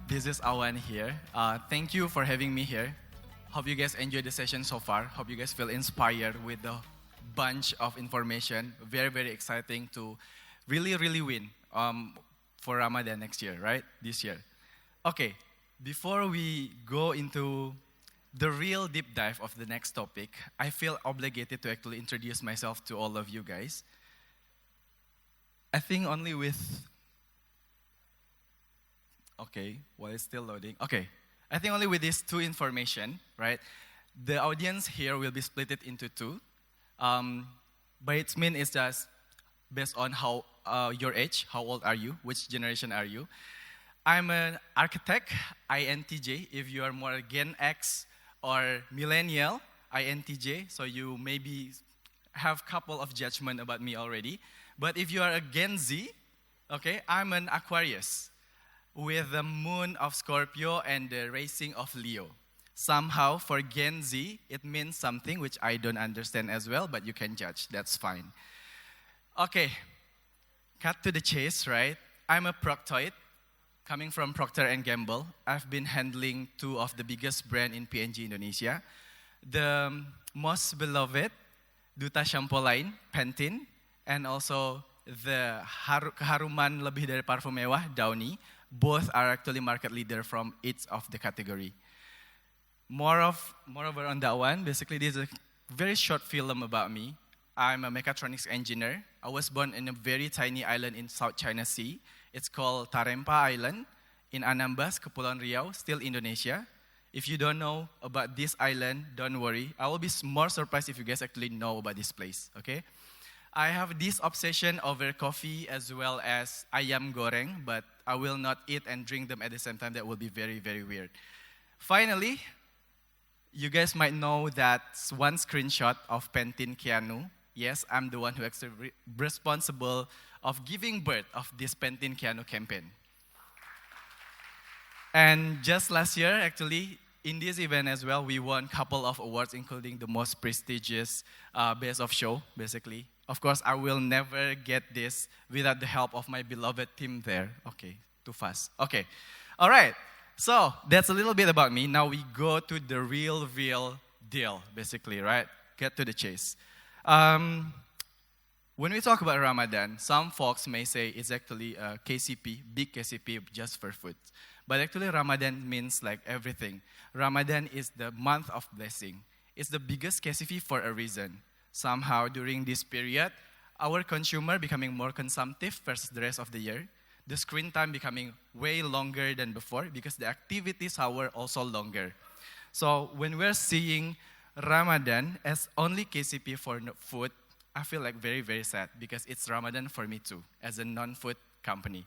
This is Awan here. Thank you for having me here. Hope you guys enjoyed the session so far. Hope you guys feel inspired with the bunch of information. Very, very exciting to really win for Ramadan next year, right? This year. Okay, before we go into the real deep dive of the next topic, I feel obligated to actually introduce myself to all of you guys. I think only with... Okay, while it's still loading. Okay, I think only with these two information, right? The audience here will be split it into two. By its mean is just based on how your age, how old are you, which generation are you. I'm an architect, INTJ. If you are more Gen X or millennial, INTJ, so you maybe have a couple of judgment about me already. But if you are a Gen Z, okay, I'm an Aquarius with the moon of Scorpio and the racing of Leo. Somehow, for Gen Z, it means something which I don't understand as well, but you can judge, that's fine. Okay, cut to the chase, right? I'm a proctoid, coming from Procter & Gamble. I've been handling two of the biggest brands in P&G Indonesia. The most beloved Duta Shampoo line, Pantene, and also the keharuman lebih dari parfum mewah, Downy. Both are actually market leader from each of the category. Moreover on that one, basically this is a very short film about me. I'm a mechatronics engineer. I was born in a very tiny island in South China Sea. It's called Tarempa Island in Anambas, Kepulauan Riau, still Indonesia. If you don't know about this island, don't worry. I will be more surprised if you guys actually know about this place, okay? I have this obsession over coffee as well as ayam goreng, but I will not eat and drink them at the same time. That will be very, very weird. Finally, you guys might know that one screenshot of Pantene Keanu. Yes, I'm the one who is responsible of giving birth of this Pantene Keanu campaign. And just last year, actually, in this event as well, we won a couple of awards, including the most prestigious Best of Show, basically. Of course, I will never get this without the help of my beloved team there. Okay, too fast. Okay, all right. So that's a little bit about me. Now we go to the real deal, basically, right? Get to the chase. When we talk about Ramadan, some folks may say it's actually a KCP, big KCP just for food. But actually Ramadan means like everything. Ramadan is the month of blessing. It's the biggest KCP for a reason. Somehow during this period, our consumer becoming more consumptive versus the rest of the year. The screen time becoming way longer than before because the activities are also longer. So when we're seeing Ramadan as only KCP for food, I feel like very, very sad because it's Ramadan for me too, as a non-food company.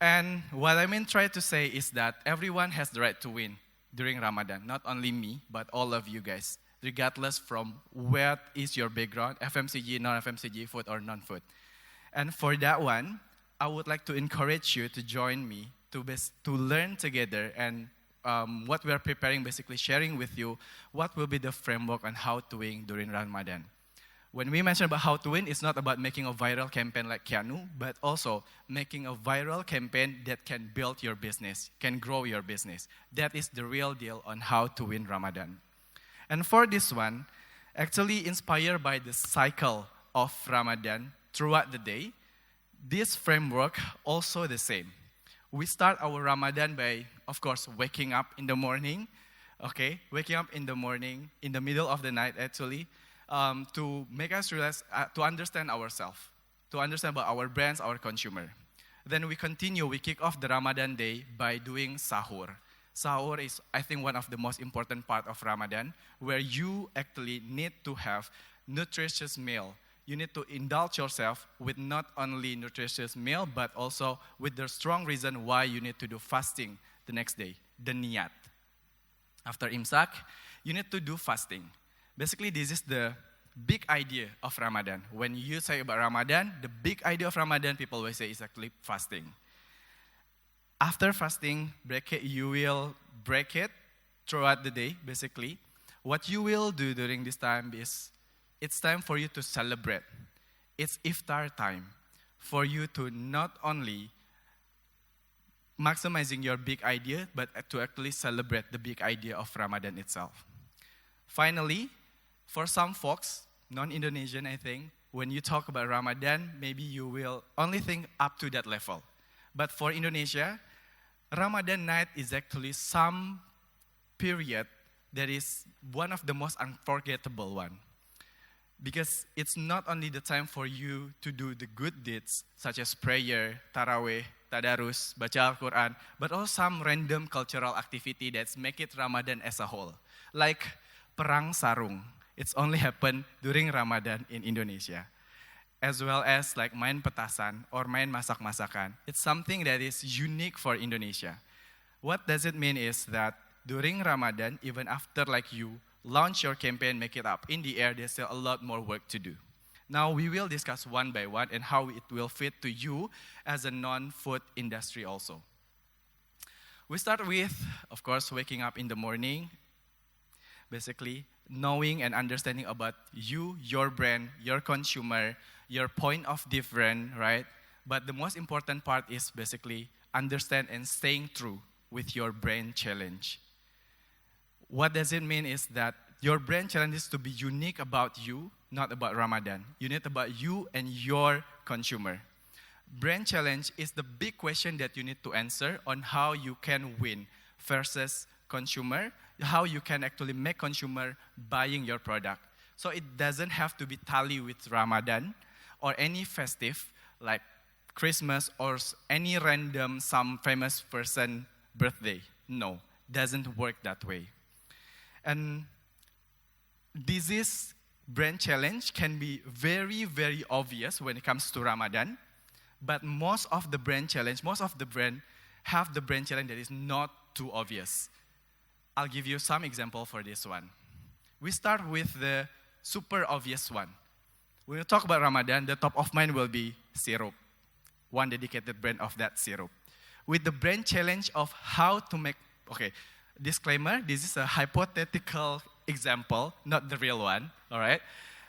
And what I mean try to say is that everyone has the right to win during Ramadan, not only me, but all of you guys, regardless from what is your background, FMCG, non-FMCG, food or non-food. And for that one, I would like to encourage you to join me to learn together and what we are preparing, basically sharing with you what will be the framework on how to win during Ramadan. When we mention about how to win, it's not about making a viral campaign like Keanu, but also making a viral campaign that can build your business, can grow your business. That is the real deal on how to win Ramadan. And for this one, actually inspired by the cycle of Ramadan throughout the day, this framework also the same. We start our Ramadan by, of course, waking up in the morning, okay? Waking up in the morning, in the middle of the night actually, to make us realize, to understand ourselves, to understand about our brands, our consumer. Then we continue, we kick off the Ramadan day by doing sahur. Sahur is, I think, one of the most important part of Ramadan, where you actually need to have nutritious meal. You need to indulge yourself with not only nutritious meal, but also with the strong reason why you need to do fasting the next day, the niyat. After imsak, you need to do fasting. Basically, this is the big idea of Ramadan. When you say about Ramadan, the big idea of Ramadan, people always say is actually fasting. After fasting, you will break it throughout the day, basically. What you will do during this time is, it's time for you to celebrate. It's iftar time for you to not only maximizing your big idea, but to actually celebrate the big idea of Ramadan itself. Finally, for some folks, non-Indonesian, I think, when you talk about Ramadan, maybe you will only think up to that level. But for Indonesia, Ramadan night is actually some period that is one of the most unforgettable one. Because it's not only the time for you to do the good deeds, such as prayer, taraweh, tadarus, baca Al-Quran, but also some random cultural activity that make it Ramadan as a whole. Like perang sarung. It's only happen during Ramadan in Indonesia. As well as like main petasan or main masak-masakan. It's something that is unique for Indonesia. What does it mean is that during Ramadan, even after like you launch your campaign, make it up in the air, there's still a lot more work to do. Now we will discuss one by one and how it will fit to you as a non-food industry also. We start with, of course, waking up in the morning, basically knowing and understanding about you, your brand, your consumer, your point of difference, right? But the most important part is basically understand and staying true with your brand challenge. What does it mean is that your brand challenge is to be unique about you, not about Ramadan. Unique about you and your consumer. Brand challenge is the big question that you need to answer on how you can win versus consumer, how you can actually make consumer buying your product. So it doesn't have to be tally with Ramadan or any festive like Christmas or any random some famous person birthday. No, doesn't work that way. And this brand challenge can be very, very obvious when it comes to Ramadan. But most of the brand have the brand challenge that is not too obvious. I'll give you some example for this one. We start with the super obvious one. When we talk about Ramadan, the top of mind will be syrup. One dedicated brand of that syrup. With the brand challenge of how to make, okay, disclaimer, this is a hypothetical example, not the real one, all right?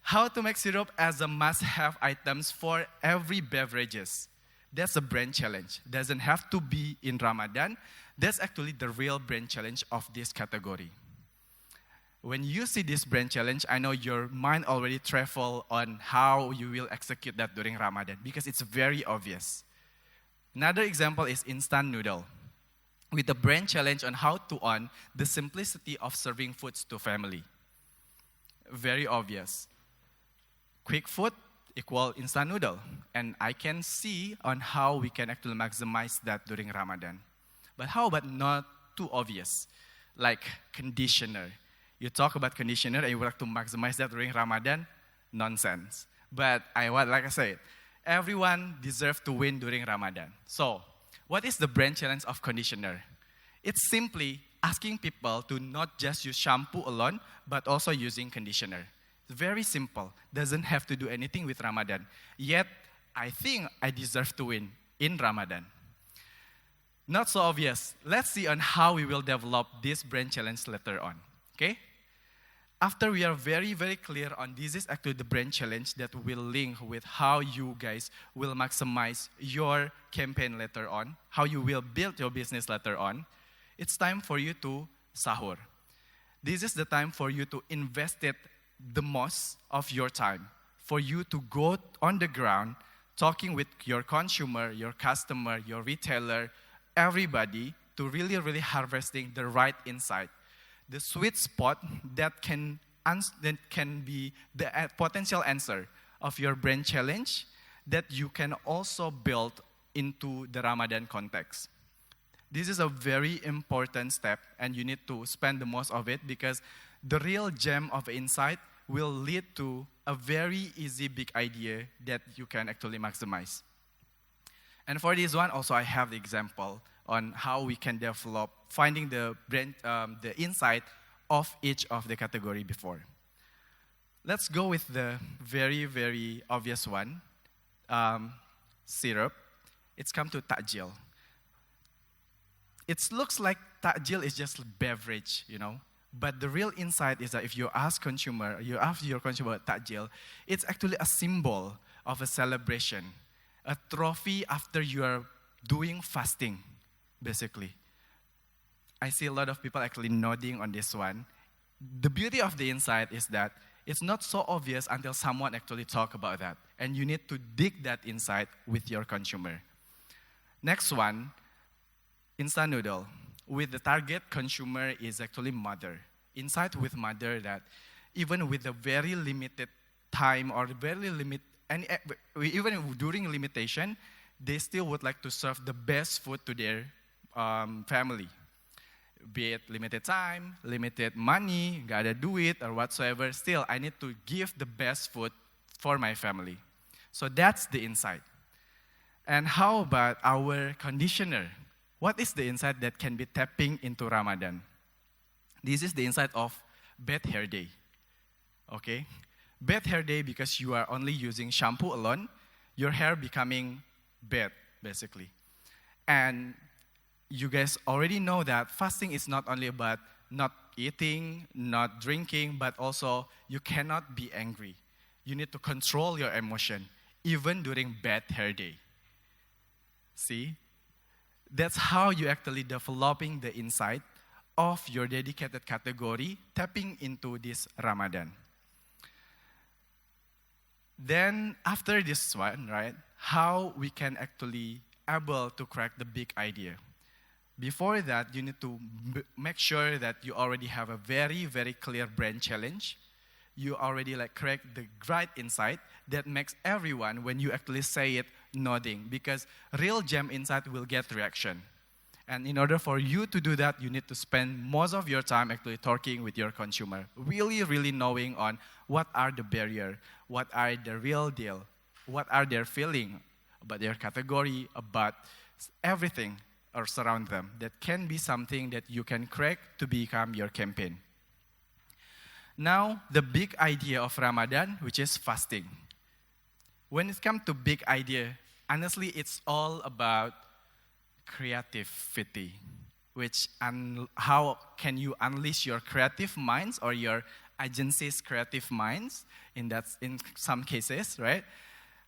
How to make syrup as a must-have items for every beverages. That's a brand challenge. Doesn't have to be in Ramadan. That's actually the real brand challenge of this category. When you see this brand challenge, I know your mind already travel on how you will execute that during Ramadan because it's very obvious. Another example is instant noodle. With the brand challenge on how to earn the simplicity of serving foods to family. Very obvious. Quick food equal instant noodle. And I can see on how we can actually maximize that during Ramadan. But how about not too obvious? Like conditioner. You talk about conditioner and you would like to maximize that during Ramadan? Nonsense. But like I said, everyone deserves to win during Ramadan. So, what is the brand challenge of conditioner? It's simply asking people to not just use shampoo alone, but also using conditioner. It's very simple. Doesn't have to do anything with Ramadan. Yet, I think I deserve to win in Ramadan. Not so obvious. Let's see on how we will develop this brand challenge later on. Okay? After we are very, very clear on this is actually the brand challenge that will link with how you guys will maximize your campaign later on, how you will build your business later on, it's time for you to sahur. This is the time for you to invest it the most of your time, for you to go on the ground, talking with your consumer, your customer, your retailer, everybody, to really, really harvesting the right insight. The sweet spot that can be the potential answer of your brand challenge that you can also build into the Ramadan context. This is a very important step and you need to spend the most of it because the real gem of insight will lead to a very easy big idea that you can actually maximize. And for this one also I have the example on how we can develop finding the brand, the insight of each of the category before. Let's go with the very, very obvious one, syrup. It's come to takjil. It looks like takjil is just beverage, you know. But the real insight is that if you ask your consumer takjil, it's actually a symbol of a celebration, a trophy after you are doing fasting. basically. I see a lot of people actually nodding on this one. The beauty of the insight is that it's not so obvious until someone actually talk about that. And you need to dig that insight with your consumer. Next one, instant noodle. With the target consumer is actually mother. Insight with mother that even with a very limited time or very even during limitation, they still would like to serve the best food to their family. Be it limited time, limited money, gotta do it, or whatsoever, still I need to give the best food for my family. So that's the insight. And how about our conditioner? What is the insight that can be tapping into Ramadan? This is the insight of bad hair day. Okay? Bad hair day because you are only using shampoo alone, your hair becoming bad, basically. And you guys already know that fasting is not only about not eating, not drinking, but also you cannot be angry. You need to control your emotion, even during bad hair day. See? That's how you actually developing the insight of your dedicated category, tapping into this Ramadan. Then after this one, right, how we can actually able to crack the big idea. Before that, you need to make sure that you already have a very, very clear brand challenge. You already crack the right insight that makes everyone, when you actually say it, nodding. Because real gem insight will get reaction. And in order for you to do that, you need to spend most of your time actually talking with your consumer. Really, really knowing on what are the barriers, what are the real deal, what are their feeling about their category, about everything or surround them. That can be something that you can crack to become your campaign. Now, the big idea of Ramadan, which is fasting. When it comes to big idea, honestly, it's all about creativity, how can you unleash your creative minds or your agency's creative minds in some cases, right?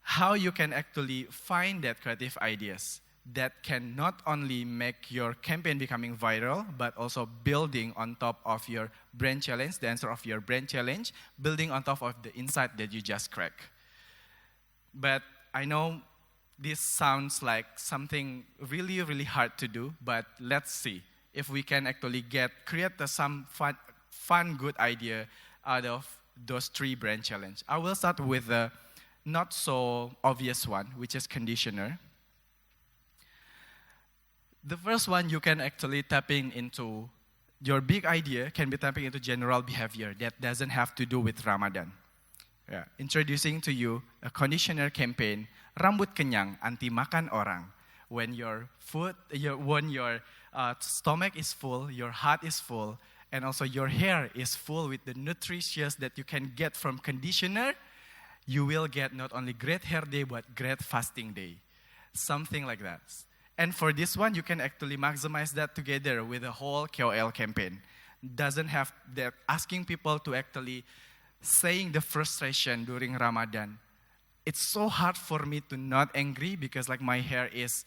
How you can actually find that creative ideas that can not only make your campaign becoming viral, but also building on top of your brand challenge, the answer of your brand challenge, building on top of the insight that you just cracked. But I know this sounds like something really, really hard to do, but let's see if we can actually create some fun, good idea out of those 3 brand challenge. I will start with the not so obvious one, which is conditioner. The first one, you can actually tapping into your big idea, can be tapping into general behavior that doesn't have to do with Ramadan. Yeah. Introducing to you a conditioner campaign, rambut kenyang, anti makan orang. When your stomach is full, your heart is full, and also your hair is full with the nutritious that you can get from conditioner, you will get not only great hair day, but great fasting day. Something like that. And for this one, you can actually maximize that together with a whole KOL campaign. Doesn't have that asking people to actually saying the frustration during Ramadan. It's so hard for me to not angry because my hair is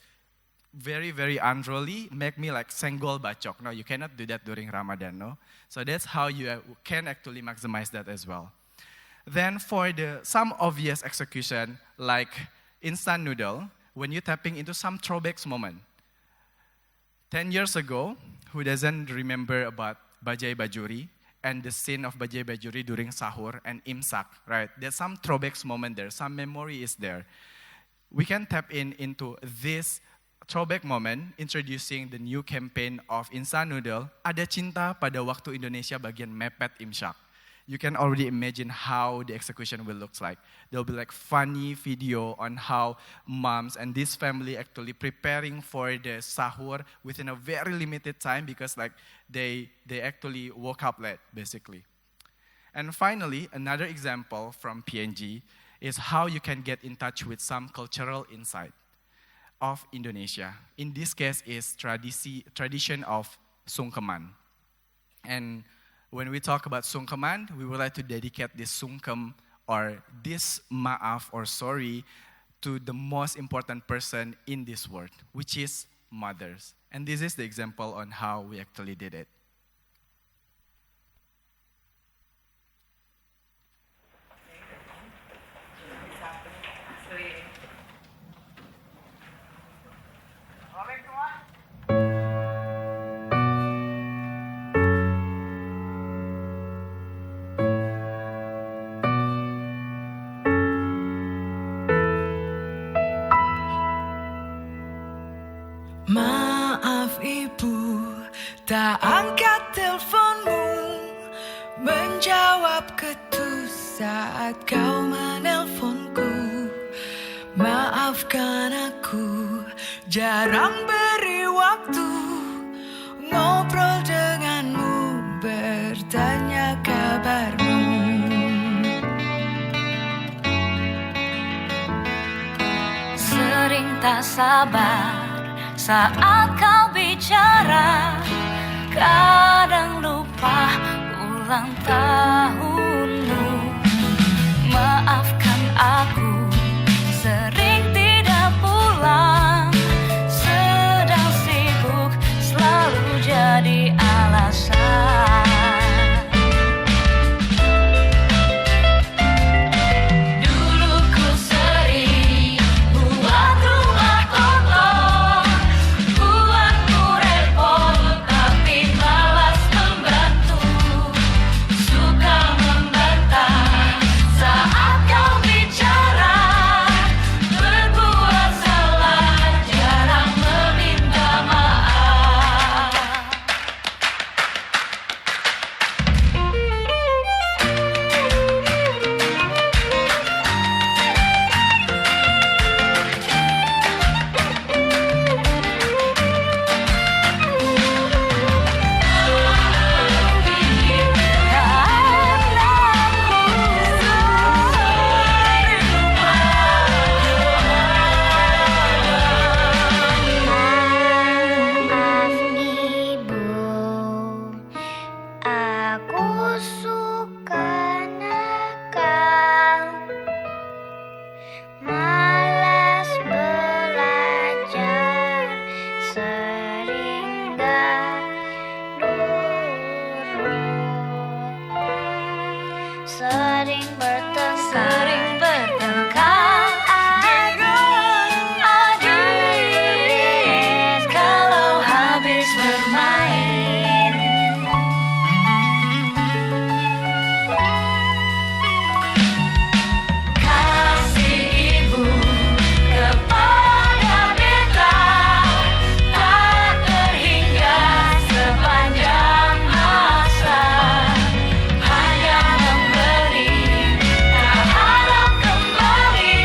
very, very unruly, make me senggol bacok. No, you cannot do that during Ramadan, no? So that's how you can actually maximize that as well. Then for some obvious execution, like instant noodle, when you're tapping into some throwbacks moment. 10 years ago, who doesn't remember about Bajai Bajuri and the scene of Bajai Bajuri during sahur and imsak, right? There's some throwbacks moment there, some memory is there. We can tap into this throwback moment, introducing the new campaign of instant noodle, Ada Cinta pada Waktu Indonesia bagian mepet imsak. You can already imagine how the execution will look like. There'll be funny video on how moms and this family actually preparing for the sahur within a very limited time because they actually woke up late, basically. And finally, another example from P&G is how you can get in touch with some cultural insight of Indonesia. In this case is tradition of sungkeman. And when we talk about sungkeman, we would like to dedicate this sungkem or this maaf or sorry to the most important person in this world, which is mothers. And this is the example on how we actually did it. Maaf ibu, tak angkat teleponmu, menjawab ketus saat kau menelponku. Maafkan aku, jarang beri waktu, ngobrol denganmu, bertanya kabarmu. Sering tak sabar saat kau bicara, kadang lupa ulang tahunmu. Maafkan aku, sering tidak pulang, sedang sibuk selalu jadi alasan. Sering bertengkar dengan adik kalau habis bermain. Kasih ibu kepada beta tak terhingga sepanjang masa, hanya memberi tak harap kembali,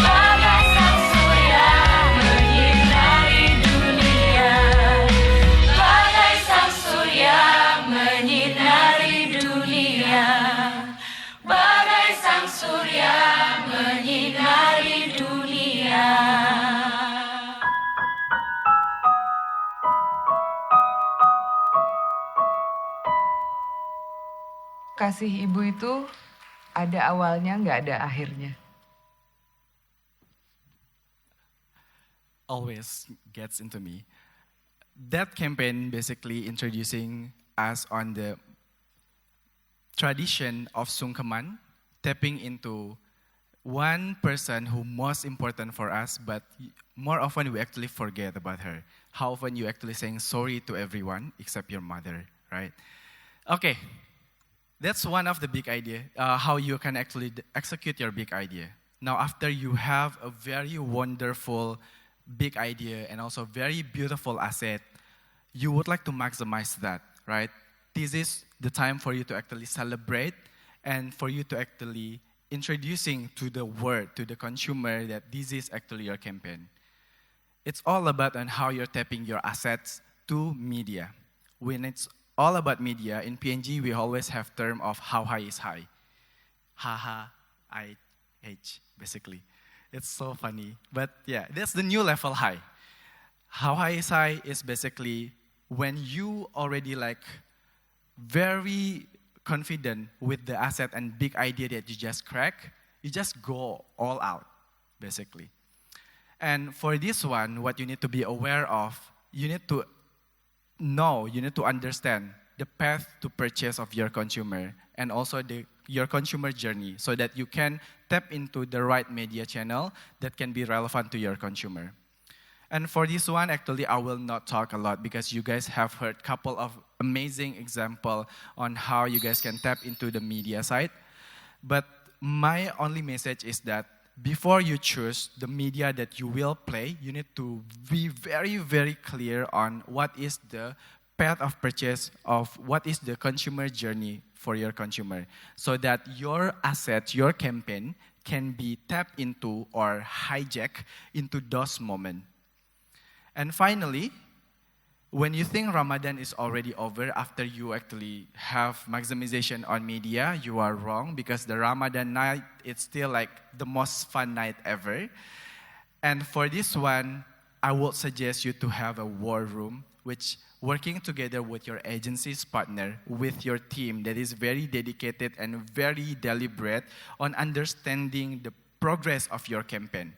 bagai sang surya menyinari dunia, bagai sang surya menyinari dunia, bagai sang surya menyinari dunia. Kasih ibu itu ada awalnya, nggak ada akhirnya. Always gets into me. That campaign basically introducing us on the tradition of sungkeman, tapping into one person who most important for us, but more often we actually forget about her. How often you actually saying sorry to everyone except your mother, right? Okay, that's one of the big idea, how you can actually execute your big idea. Now, after you have a very wonderful big idea and also very beautiful asset, you would like to maximize that, right? This is the time for you to actually celebrate and for you to actually introducing to the world, to the consumer, that this is actually your campaign. It's all about on how you're tapping your assets to media. When it's all about media, in P&G, we always have term of how high is high. H, basically. It's so funny. But yeah, that's the new level high. How high is high is basically when you already like very confident with the asset and big idea that you just crack, you just go all out, basically. And for this one, what you need to be aware of, you need to understand the path to purchase of your consumer and also your consumer journey so that you can tap into the right media channel that can be relevant to your consumer. And for this one, actually, I will not talk a lot because you guys have heard a couple of amazing examples on how you guys can tap into the media side. But my only message is that before you choose the media that you will play, you need to be very, very clear on what is the path of purchase of what is the consumer journey for your consumer so that your asset, your campaign can be tapped into or hijacked into those moments. And finally, when you think Ramadan is already over after you actually have maximization on media, you are wrong because the Ramadan night, it's still like the most fun night ever. And for this one, I would suggest you to have a war room, which working together with your agency's partner, with your team that is very dedicated and very deliberate on understanding the progress of your campaign.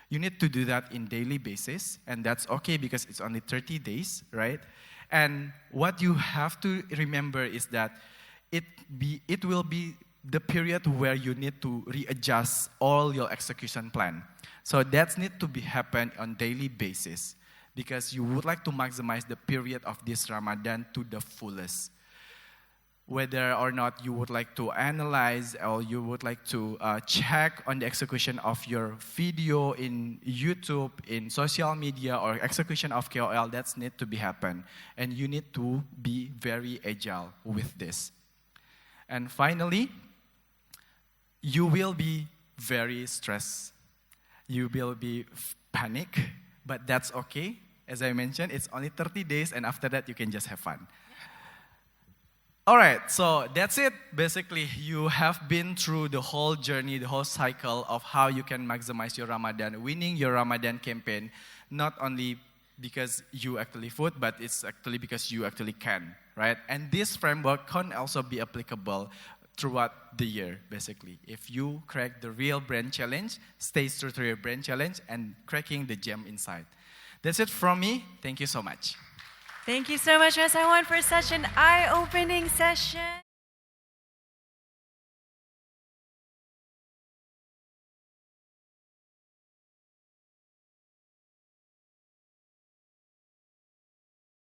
You need to do that in daily basis, and that's okay because it's only 30 days, right? And what you have to remember is that it will be the period where you need to readjust all your execution plan. So that needs to be happen on daily basis because you would like to maximize the period of this Ramadan to the fullest. Whether or not you would like to analyze or you would like to check on the execution of your video in YouTube, in social media, or execution of KOL, that's need to be happen. And you need to be very agile with this. And finally, you will be very stressed. You will be panic, but that's okay. As I mentioned, it's only 30 days, and after that, you can just have fun. All right, so that's it. Basically, you have been through the whole journey, the whole cycle of how you can maximize your Ramadan, winning your Ramadan campaign, not only because you actually vote, but it's actually because you actually can, right? And this framework can also be applicable throughout the year, basically. If you crack the real brand challenge, stay true to your brand challenge, and cracking the gem inside. That's it from me. Thank you so much. Thank you so much, Mas Iwan, for such an eye-opening session.